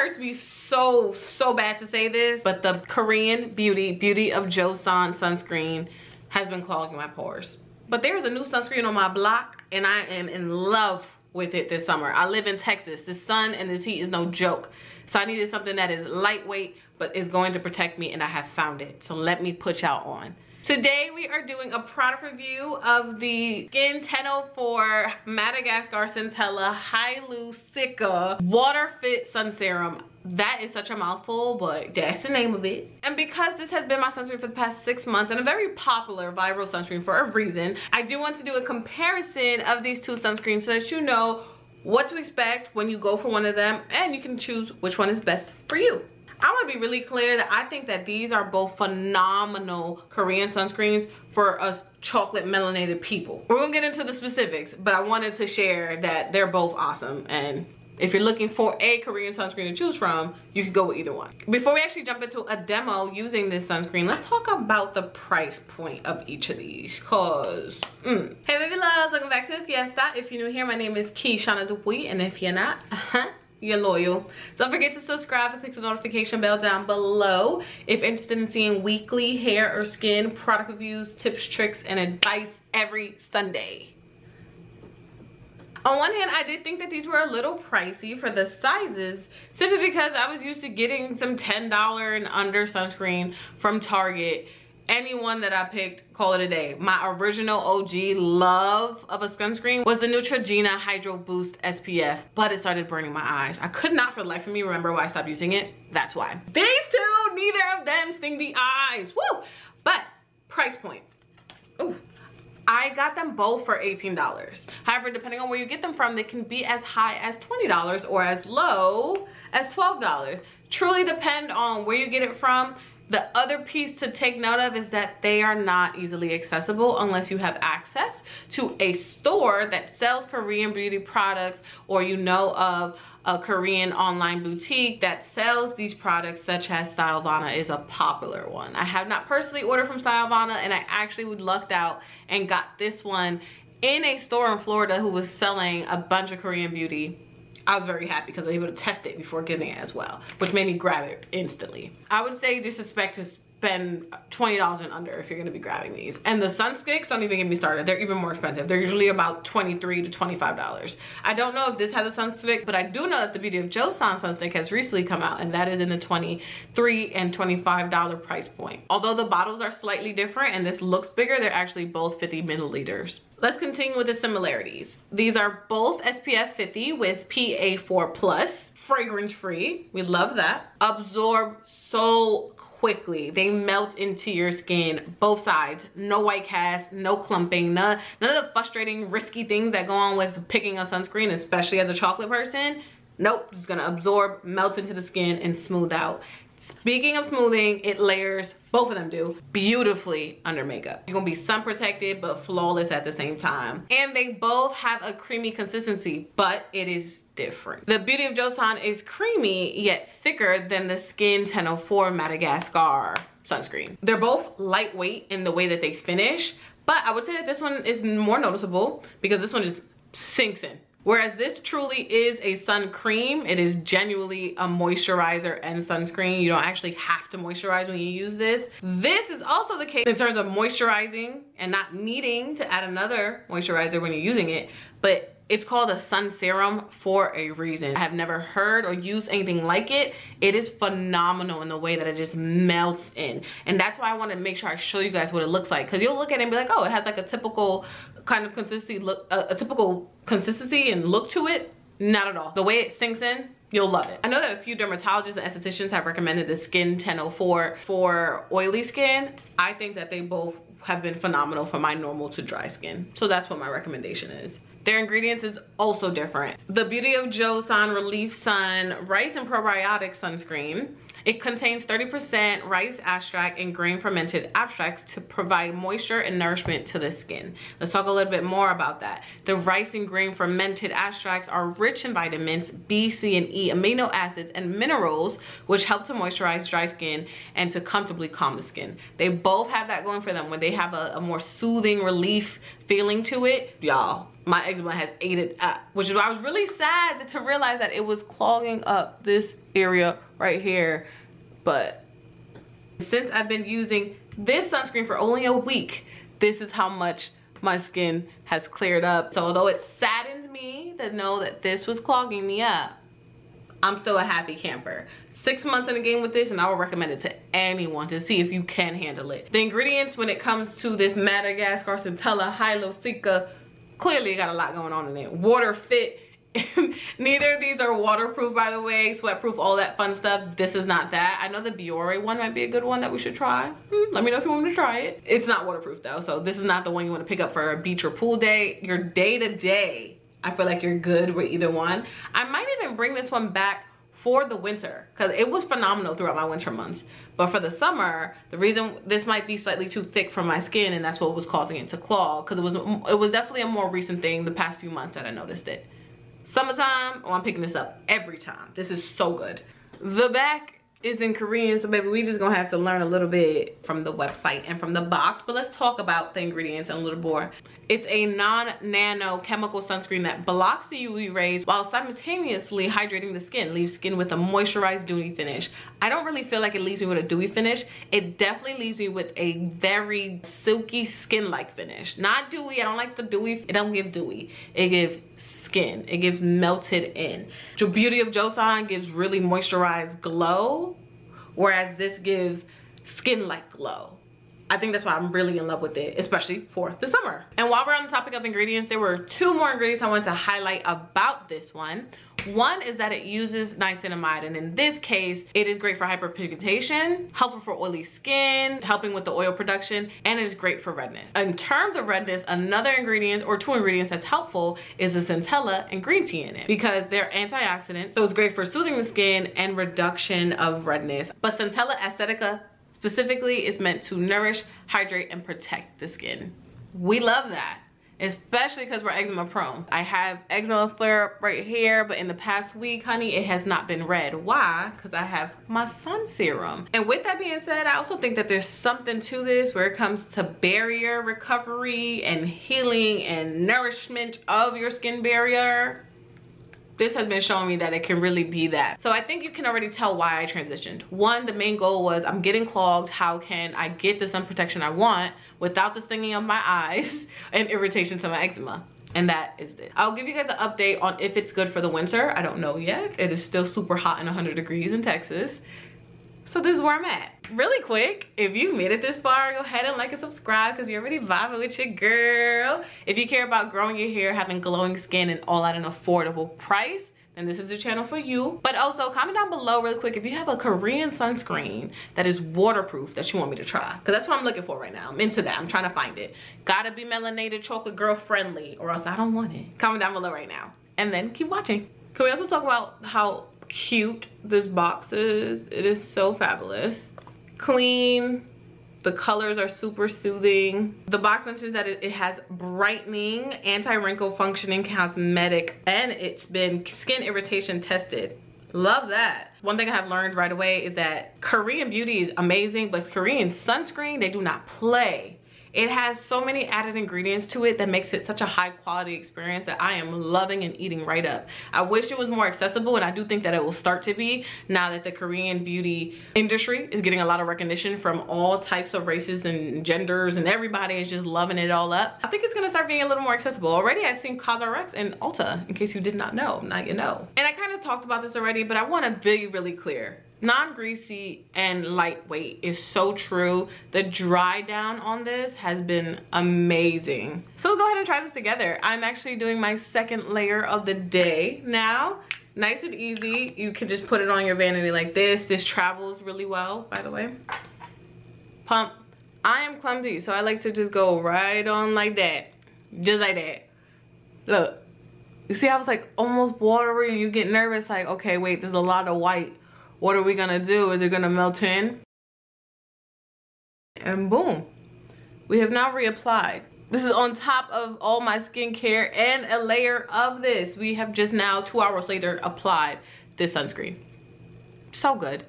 hurts me so bad to say this, but the Korean beauty of Joseon Sunscreen has been clogging my pores. But there's a new sunscreen on my block and I am in love with it this summer. I live in Texas. The sun and this heat is no joke. So I needed something that is lightweight but is going to protect me, and I have found it. So let me put y'all on. Today we are doing a product review of the Skin1004 Madagascar Centella Hyalu-Cica Water Fit Sun Serum. That is such a mouthful, but that's the name of it. And because this has been my sunscreen for the past 6 months and a very popular viral sunscreen for a reason, I do want to do a comparison of these two sunscreens so that you know what to expect when you go for one of them and you can choose which one is best for you. I want to be really clear that I think that these are both phenomenal Korean sunscreens for us chocolate melanated people. We're gonna get into the specifics, but I wanted to share that they're both awesome, and if you're looking for a Korean sunscreen to choose from, you can go with either one. Before we actually jump into a demo using this sunscreen, let's talk about the price point of each of these, cause Hey baby loves, welcome back to the Fiesta. If you're new here, my name is Keishana Dupuy, and if you're not, you're loyal. Don't forget to subscribe and click the notification bell down below if you're interested in seeing weekly hair or skin product reviews, tips, tricks, and advice every Sunday. On one hand, I did think that these were a little pricey for the sizes, simply because I was used to getting some $10 and under sunscreen from Target. Anyone that I picked, call it a day. My original OG love of a sunscreen was the Neutrogena Hydro Boost SPF, but it started burning my eyes. I could not for the life of me remember why I stopped using it. That's why. These two, neither of them sting the eyes. Woo! But price point. Ooh. I got them both for $18. However, depending on where you get them from, they can be as high as $20 or as low as $12. Truly depend on where you get it from. The other piece to take note of is that they are not easily accessible unless you have access to a store that sells Korean beauty products, or you know of a Korean online boutique that sells these products, such as Stylovana is a popular one. I have not personally ordered from Stylovana, and I actually lucked out and got this one in a store in Florida who was selling a bunch of Korean beauty. I was very happy because I was able to test it before getting it as well, which made me grab it instantly. I would say just expect to spend $20 and under if you're gonna be grabbing these. And the sun sticks, don't even get me started. They're even more expensive. They're usually about $23 to $25. I don't know if this has a sun stick, but I do know that the Beauty of Joseon sun stick has recently come out, and that is in the $23 and $25 price point. Although the bottles are slightly different and this looks bigger, they're actually both 50 milliliters. Let's continue with the similarities. These are both SPF 50 with PA4+, fragrance free. We love that. Absorb so quickly. They melt into your skin, both sides. No white cast, no clumping, none of the frustrating, risky things that go on with picking a sunscreen, especially as a chocolate person. Nope, just gonna absorb, melt into the skin, and smooth out. Speaking of smoothing, it layers, both of them do, beautifully under makeup. You're gonna be sun protected but flawless at the same time. And they both have a creamy consistency, but it is different. The Beauty of Joseon is creamy yet thicker than the Skin1004 Madagascar sunscreen. They're both lightweight in the way that they finish, but I would say that this one is more noticeable because this one just sinks in. Whereas this truly is a sun cream. It is genuinely a moisturizer and sunscreen. You don't actually have to moisturize when you use this. This is also the case in terms of moisturizing and not needing to add another moisturizer when you're using it, but it's called a sun serum for a reason. I have never heard or used anything like it. It is phenomenal in the way that it just melts in. And that's why I want to make sure I show you guys what it looks like, because you'll look at it and be like, oh, it has like a typical kind of consistency look, a typical consistency and look to it. Not at all. The way it sinks in, you'll love it. I know that a few dermatologists and estheticians have recommended the Skin1004 for oily skin. I think that they both have been phenomenal for my normal to dry skin. So that's what my recommendation is. Their ingredients is also different. The Beauty of Joseon Relief Sun Rice and Probiotic Sunscreen. It contains 30% rice extract and grain fermented extracts to provide moisture and nourishment to the skin. Let's talk a little bit more about that. The rice and grain fermented extracts are rich in vitamins B, C, and E, amino acids, and minerals, which help to moisturize dry skin and to comfortably calm the skin. They both have that going for them. When they have a more soothing relief feeling to it, y'all, my eczema has ate it up, which is why I was really sad to realize that it was clogging up this area right here. But since I've been using this sunscreen for only a week, this is how much my skin has cleared up. So although it saddens me to know that this was clogging me up, I'm still a happy camper. 6 months in the game with this, and I would recommend it to anyone to see if you can handle it. The ingredients when it comes to this Madagascar, Centella, Hyalu-Cica, clearly got a lot going on in it. Water fit. Neither of these are waterproof, by the way, sweat-proof, all that fun stuff. This is not that. I know the Biore one might be a good one that we should try. Let me know if you want me to try it. It's not waterproof though, so this is not the one you want to pick up for a beach or pool day. Your day-to-day, I feel like you're good with either one. I might even bring this one back for the winter because it was phenomenal throughout my winter months. But for the summer, the reason this might be slightly too thick for my skin, and that's what was causing it to clog, because it was definitely a more recent thing the past few months that I noticed it. Summertime, oh, I'm picking this up every time. This is so good. The back is in Korean, so baby, we just gonna have to learn a little bit from the website and from the box. But let's talk about the ingredients a little more. It's a non-nano chemical sunscreen that blocks the UV rays while simultaneously hydrating the skin, leaves skin with a moisturized, dewy finish. I don't really feel like it leaves me with a dewy finish. It definitely leaves me with a very silky skin-like finish. Not dewy, I don't like the dewy, it don't give dewy. It gives skin, it gives melted in. The beauty of Joseon gives really moisturized glow, whereas this gives skin-like glow. I think that's why I'm really in love with it, especially for the summer. And while we're on the topic of ingredients, there were 2 more ingredients I wanted to highlight about this one. One is that it uses niacinamide, and in this case, it is great for hyperpigmentation, helpful for oily skin, helping with the oil production, and it is great for redness. In terms of redness, another ingredient or 2 ingredients that's helpful is the Centella and green tea in it, because they're antioxidants, so it's great for soothing the skin and reduction of redness. But Centella aesthetica specifically is meant to nourish, hydrate, and protect the skin. We love that, especially because we're eczema prone. I have eczema flare up right here, but in the past week, honey, it has not been red. Why? Because I have my sun serum. And with that being said, I also think that there's something to this where it comes to barrier recovery and healing and nourishment of your skin barrier. This has been showing me that it can really be that. So I think you can already tell why I transitioned. One, the main goal was I'm getting clogged. How can I get the sun protection I want without the stinging of my eyes and irritation to my eczema? And that is this. I'll give you guys an update on if it's good for the winter. I don't know yet. It is still super hot and 100 degrees in Texas. So this is where I'm at. Really quick, if you made it this far, go ahead and like and subscribe because you're already vibing with your girl. If you care about growing your hair, having glowing skin, and all at an affordable price, then this is the channel for you. But also comment down below really quick if you have a Korean sunscreen that is waterproof that you want me to try, because that's what I'm looking for right now. I'm into that. I'm trying to find it. Gotta be melanated, chocolate girl friendly, or else I don't want it. Comment down below right now and then keep watching. Can we also talk about how cute this box is? It is so fabulous. Clean, the colors are super soothing. The box mentions that it has brightening, anti-wrinkle functioning cosmetic, and it's been skin irritation tested. Love that. One thing I have learned right away is that Korean beauty is amazing, but Korean sunscreen, they do not play. It has so many added ingredients to it that makes it such a high quality experience that I am loving and eating right up. I wish it was more accessible, and I do think that it will start to be now that the Korean beauty industry is getting a lot of recognition from all types of races and genders, and everybody is just loving it all up. I think it's gonna start being a little more accessible. Already I've seen CosRx and Ulta, in case you did not know, now you know. And I kind of talked about this already, but I wanna be really clear. Non-greasy and lightweight is so true. The dry down on this has been amazing. So let's go ahead and try this together. I'm actually doing my second layer of the day now. Nice and easy. You can just put it on your vanity like this. This travels really well, by the way. Pump. I am clumsy, so I like to just go right on like that. Just like that. Look. You see how it's like almost watery and you get nervous like, okay, wait, there's a lot of white. What are we gonna do? Is it gonna melt in? And boom, we have now reapplied. This is on top of all my skincare and a layer of this. We have just now 2 hours later applied this sunscreen. So good.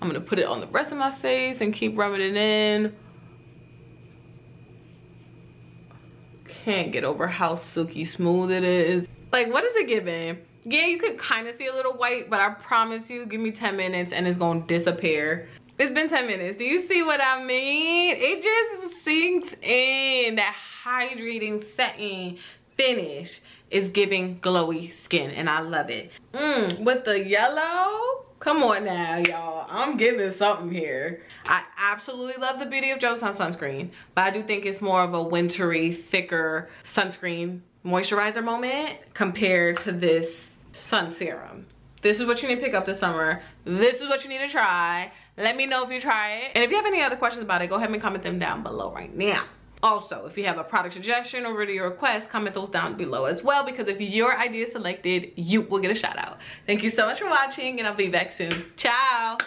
I'm gonna put it on the rest of my face and keep rubbing it in. can't get over how silky smooth it is. Like, what is it giving? Yeah, you could kind of see a little white, but I promise you, give me 10 minutes and it's gonna disappear. It's been 10 minutes. Do you see what I mean? It just sinks in. That hydrating, setting finish is giving glowy skin, and I love it. With the yellow, come on now, y'all. I'm getting something here. I absolutely love the beauty of Joseon Sunscreen, but I do think it's more of a wintry, thicker sunscreen moisturizer moment compared to this sun serum. This is what you need to pick up this summer. This is what you need to try. Let me know if you try it. And if you have any other questions about it, go ahead and comment them down below right now. Also, if you have a product suggestion or video request, comment those down below as well, because if your idea is selected, you will get a shout out. Thank you so much for watching, and I'll be back soon. Ciao.